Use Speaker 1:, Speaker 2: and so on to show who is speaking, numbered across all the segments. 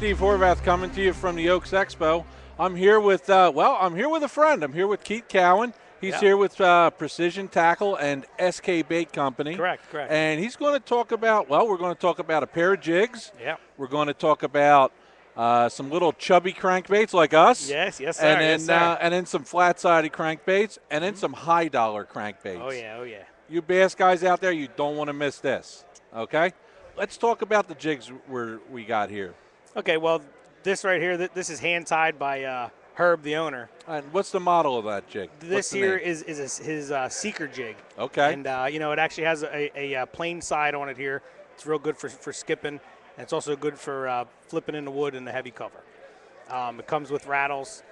Speaker 1: Steve Horvath coming to you from the Oaks Expo. I'm here with, I'm here with a friend. I'm here with Keith Cowan. He's here with Precision Tackle and SK Bait Company.
Speaker 2: Correct.
Speaker 1: And he's going to talk about, we're going to talk about a pair of jigs.
Speaker 2: Yeah.
Speaker 1: We're going to talk about some little chubby crankbaits like us.
Speaker 2: Yes, sir.
Speaker 1: And then some flat-sided crankbaits, and then some high-dollar crankbaits.
Speaker 2: Oh, yeah.
Speaker 1: You bass guys out there, you don't want to miss this, okay? Let's talk about the jigs we got here.
Speaker 2: Okay, well, this right here, this is hand-tied by Herb, the owner.
Speaker 1: And what's the model of that jig?
Speaker 2: This here is his Seeker jig.
Speaker 1: Okay.
Speaker 2: And, it actually has a plain side on it here. It's real good for skipping, and it's also good for flipping in the wood in the heavy cover. It comes with rattles,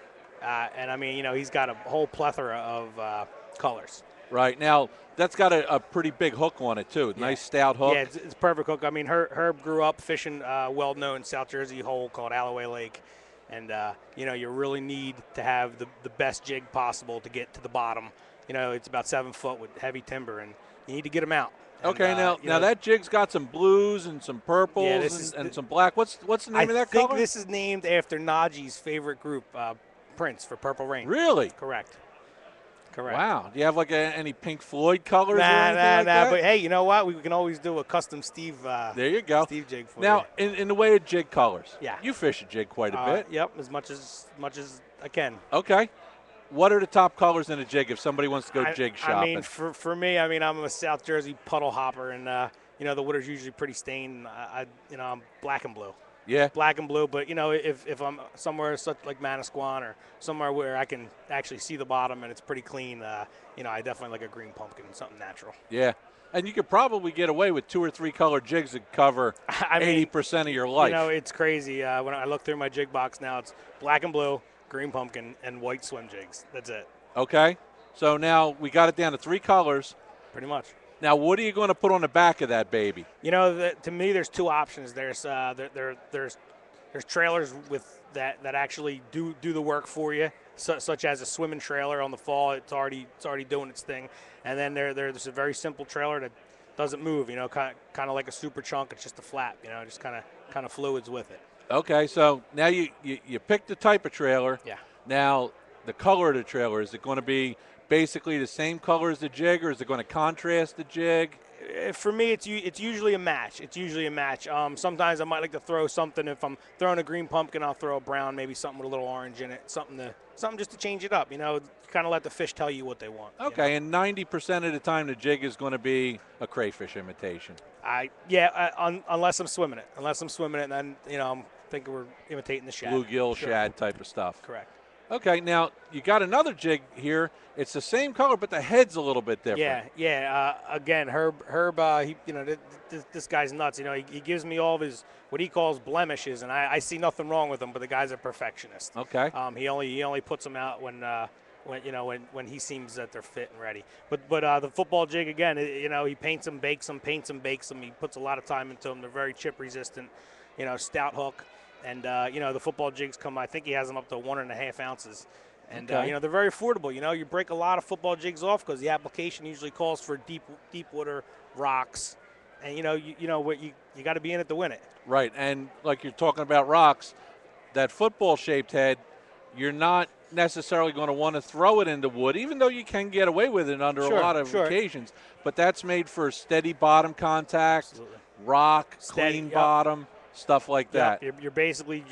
Speaker 2: and, he's got a whole plethora of colors.
Speaker 1: Right. Now, that's got a pretty big hook on it, too. Nice stout hook.
Speaker 2: Yeah, it's a perfect hook. I mean, Herb grew up fishing a well-known South Jersey hole called Alloway Lake. And, you really need to have the best jig possible to get to the bottom. It's about 7 foot with heavy timber, and you need to get them out.
Speaker 1: Okay,
Speaker 2: and,
Speaker 1: now that jig's got some blues and some purples and some black. What's the name of that color?
Speaker 2: I think this is named after Najee's favorite group, Prince, for Purple Rain.
Speaker 1: Really?
Speaker 2: Correct.
Speaker 1: Wow. Do you have any Pink Floyd colors or anything like that?
Speaker 2: But hey, you know what? We can always do a custom Steve.
Speaker 1: There you go.
Speaker 2: Steve jig for
Speaker 1: now,
Speaker 2: you.
Speaker 1: in the way of jig colors.
Speaker 2: Yeah.
Speaker 1: You fish a jig quite a bit.
Speaker 2: Yep, as much as I can.
Speaker 1: Okay. What are the top colors in a jig if somebody wants to go jig shopping?
Speaker 2: I mean, for me, I'm a South Jersey puddle hopper, and the water's usually pretty stained. I'm black and blue.
Speaker 1: Yeah.
Speaker 2: Black and blue, but if I'm somewhere such like Manasquan or somewhere where I can actually see the bottom and it's pretty clean, I definitely like a green pumpkin, something natural.
Speaker 1: Yeah. And you could probably get away with 2 or 3 color jigs that cover 80% of your life.
Speaker 2: It's crazy. When I look through my jig box now, it's black and blue, green pumpkin, and white swim jigs. That's it.
Speaker 1: Okay. So now we got it down to 3 colors.
Speaker 2: Pretty much.
Speaker 1: Now, what are you going to put on the back of that baby?
Speaker 2: To me, there's 2 options. There's trailers with that actually do the work for you, such as a swimming trailer on the fall. It's already doing its thing. And then there's a very simple trailer that doesn't move. Kind of like a super chunk. It's just a flap. Just kind of fluids with it.
Speaker 1: Okay, so now you pick the type of trailer.
Speaker 2: Yeah.
Speaker 1: Now the color of the trailer, is it going to be basically the same color as the jig, or is it going to contrast the jig?
Speaker 2: For me, it's usually a match. Sometimes I might like to throw something. If I'm throwing a green pumpkin, I'll throw a brown, maybe something with a little orange in it, something just to change it up. Kind of let the fish tell you what they want.
Speaker 1: Okay, and 90% of the time the jig is going to be a crayfish imitation.
Speaker 2: Unless I'm swimming it. And then I'm thinking we're imitating the shad.
Speaker 1: Bluegill, shad type of stuff.
Speaker 2: Correct.
Speaker 1: Okay, now you got another jig here. It's the same color, but the head's a little bit different.
Speaker 2: Yeah. Again, Herb. This guy's nuts. He gives me all of his what he calls blemishes, and I see nothing wrong with them. But the guy's a perfectionist.
Speaker 1: Okay.
Speaker 2: He only puts them out when he seems that they're fit and ready. But the football jig again. He paints them, bakes them, bakes them. He puts a lot of time into them. They're very chip resistant. Stout hook. And, the football jigs come, I think he has them up to 1.5 ounces. And, they're very affordable. You break a lot of football jigs off because the application usually calls for deep water rocks. And, you got to be in it to win it.
Speaker 1: Right. And like you're talking about rocks, that football-shaped head, you're not necessarily going to want to throw it into wood, even though you can get away with it under a lot of occasions. But that's made for steady bottom contact,
Speaker 2: Absolutely.
Speaker 1: Rock,
Speaker 2: Steady,
Speaker 1: clean bottom. Stuff like that.
Speaker 2: You're basically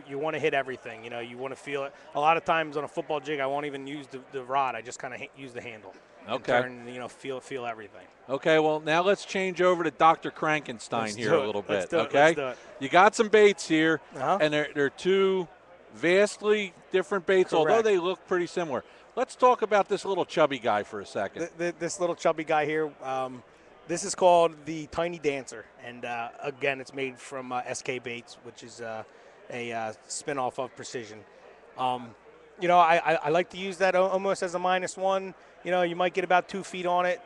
Speaker 2: you want to hit everything. You want to feel it. A lot of times on a football jig, I won't even use the rod. I just kind of use the handle.
Speaker 1: Okay.
Speaker 2: And turn, feel everything.
Speaker 1: Okay. Well, now let's change over to Dr. Krankenstein here a little bit. Okay.
Speaker 2: Let's do it.
Speaker 1: You got some baits here,
Speaker 2: Uh-huh.
Speaker 1: and they're 2 vastly different baits,
Speaker 2: Correct.
Speaker 1: although they look pretty similar. Let's talk about this little chubby guy for a second.
Speaker 2: This little chubby guy here. This is called the Tiny Dancer, and again, it's made from SK Baits, which is a spin-off of Precision. I like to use that almost as a -1. You might get about 2 feet on it.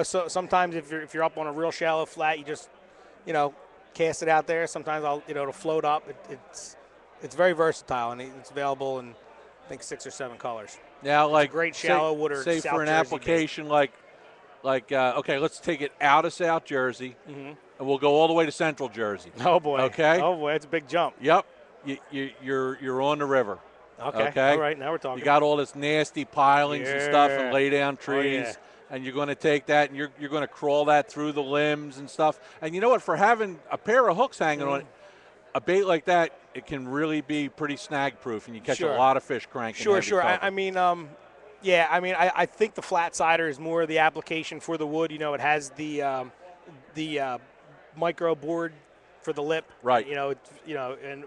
Speaker 2: So sometimes if you're up on a real shallow flat, you just, cast it out there. Sometimes it'll float up. It's very versatile, and it's available in I think 6 or 7 colors.
Speaker 1: Now, like
Speaker 2: great shallow water.
Speaker 1: Say
Speaker 2: South
Speaker 1: for an
Speaker 2: Jersey
Speaker 1: application
Speaker 2: bait.
Speaker 1: like like okay, let's take it out of South Jersey, and we'll go all the way to Central Jersey.
Speaker 2: Oh boy.
Speaker 1: Okay.
Speaker 2: Oh boy, that's a big jump.
Speaker 1: Yep. You're on the river.
Speaker 2: Okay. All right. Now we're talking.
Speaker 1: You got all this nasty pilings and stuff and lay down trees.
Speaker 2: Oh, yeah.
Speaker 1: And you're going to take that and you're going to crawl that through the limbs and stuff. And you know what? For having a pair of hooks hanging on it, a bait like that, it can really be pretty snag proof, and you catch a lot of fish cranking.
Speaker 2: Sure. I mean, I think the flat cider is more the application for the wood. You know, it has the micro board for the lip.
Speaker 1: Right.
Speaker 2: And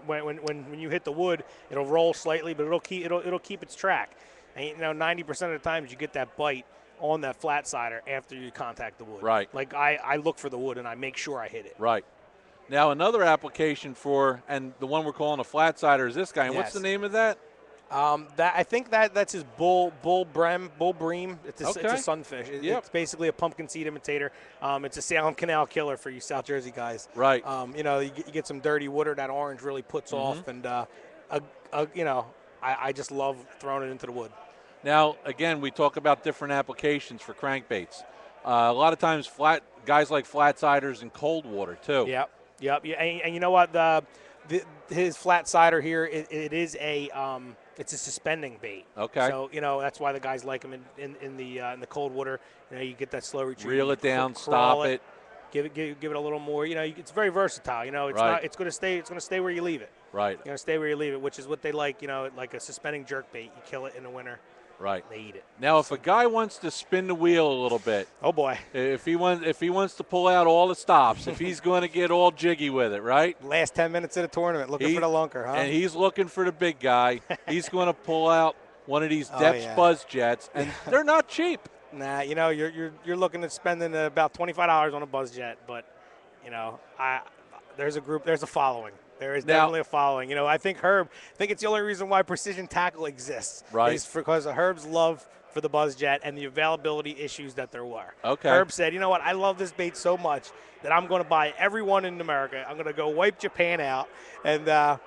Speaker 2: when you hit the wood, it'll roll slightly, but it'll keep its track. And 90% of the times you get that bite on that flat cider after you contact the wood.
Speaker 1: Right.
Speaker 2: Like I look for the wood and I make sure I hit it.
Speaker 1: Right. Now another application for, and the one we're calling a flat cider is this guy. And
Speaker 2: yes.
Speaker 1: What's the name of that?
Speaker 2: I think that's his bull bream. It's a sunfish. It's basically a pumpkin seed imitator. It's a Salem Canal killer for you South Jersey guys.
Speaker 1: Right.
Speaker 2: You get some dirty water. That orange really puts off, and I just love throwing it into the wood.
Speaker 1: Now, again, we talk about different applications for crankbaits. A lot of times, guys like flat ciders in cold water too.
Speaker 2: Yep. And you know what? His flat cider here, it is it's a suspending bait.
Speaker 1: Okay.
Speaker 2: So that's why the guys like them in the cold water. You get that slow retreat.
Speaker 1: Reel it down, stop it.
Speaker 2: Give it a little more. It's very versatile. It's not. It's going to stay. It's going to stay where you leave it.
Speaker 1: Right.
Speaker 2: Stay where you leave it, which is what they like. Like a suspending jerk bait. You kill it in the winter.
Speaker 1: Right.
Speaker 2: They eat it.
Speaker 1: Now, if a guy wants to spin the wheel a little bit,
Speaker 2: oh boy,
Speaker 1: if he wants to pull out all the stops, if he's going to get all jiggy with it, right?
Speaker 2: Last 10 minutes of the tournament, looking for the lunker, huh?
Speaker 1: And he's looking for the big guy. He's going to pull out one of these Depths Buzz Jets, and they're not cheap.
Speaker 2: Nah, you're looking at spending about $25 on a Buzz Jet, but there's a following. There is definitely a following. I think it's the only reason why Precision Tackle exists.
Speaker 1: Right.
Speaker 2: Is because of Herb's love for the Buzz Jet and the availability issues that there were.
Speaker 1: Okay.
Speaker 2: Herb said, you know what, I love this bait so much that I'm going to buy every one in America. I'm going to go wipe Japan out. And, I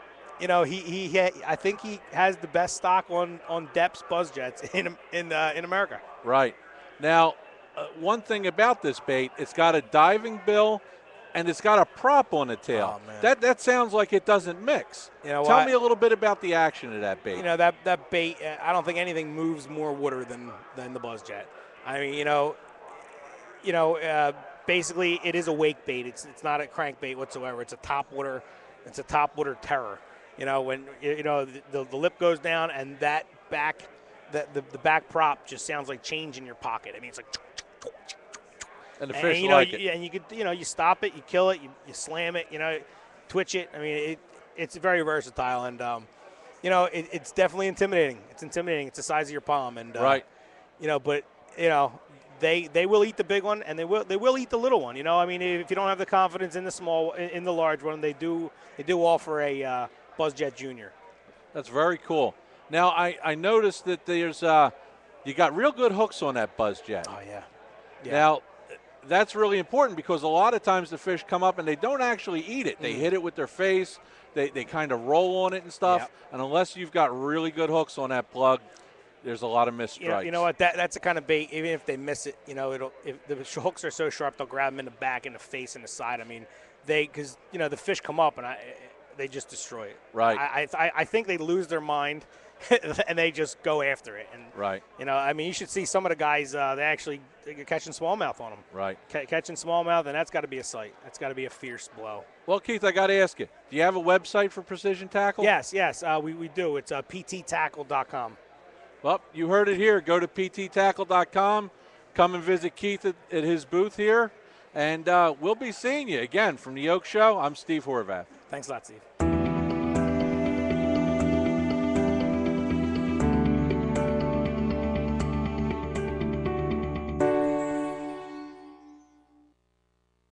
Speaker 2: think he has the best stock on Depths Buzz Jets in America.
Speaker 1: Right. Now, one thing about this bait, it's got a diving bill, and it's got a prop on the tail.
Speaker 2: Oh, man.
Speaker 1: That sounds like it doesn't mix. Tell me a little bit about the action of that bait.
Speaker 2: That bait, I don't think anything moves more water than the Buzz Jet. I mean, basically it is a wake bait. It's not a crankbait whatsoever. It's a topwater terror. When the lip goes down and that back the back prop just sounds like change in your pocket. I mean, it's like.
Speaker 1: And the fish like it.
Speaker 2: And you could, you stop it, you kill it, you slam it, twitch it. I mean, it's very versatile, and it's definitely intimidating. It's intimidating. It's the size of your palm, and
Speaker 1: right.
Speaker 2: But they will eat the big one, and they will eat the little one. I mean, if you don't have the confidence in the large one, they do offer a Buzz Jet Junior.
Speaker 1: That's very cool. Now I noticed that there's you got real good hooks on that Buzz Jet.
Speaker 2: Oh yeah.
Speaker 1: Now. That's really important because a lot of times the fish come up and they don't actually eat it. They hit it with their face. They kind of roll on it and stuff. Yep. And unless you've got really good hooks on that plug, there's a lot of missed strikes.
Speaker 2: You know what? That's the kind of bait. Even if they miss it, if the hooks are so sharp, they'll grab them in the back, in the face, and the side. I mean, because the fish come up and they just destroy it.
Speaker 1: Right.
Speaker 2: I think they lose their mind. And they just go after it. And,
Speaker 1: right.
Speaker 2: I mean, you should see some of the guys, they're catching smallmouth on them.
Speaker 1: Right.
Speaker 2: Catching smallmouth, and that's got to be a sight. That's got to be a fierce blow.
Speaker 1: Well, Keith, I got to ask you, do you have a website for Precision Tackle?
Speaker 2: Yes, we do. It's pttackle.com.
Speaker 1: Well, you heard it here. Go to pttackle.com. Come and visit Keith at his booth here. And we'll be seeing you again from the Oak Show. I'm Steve Horvath.
Speaker 2: Thanks a lot, Steve.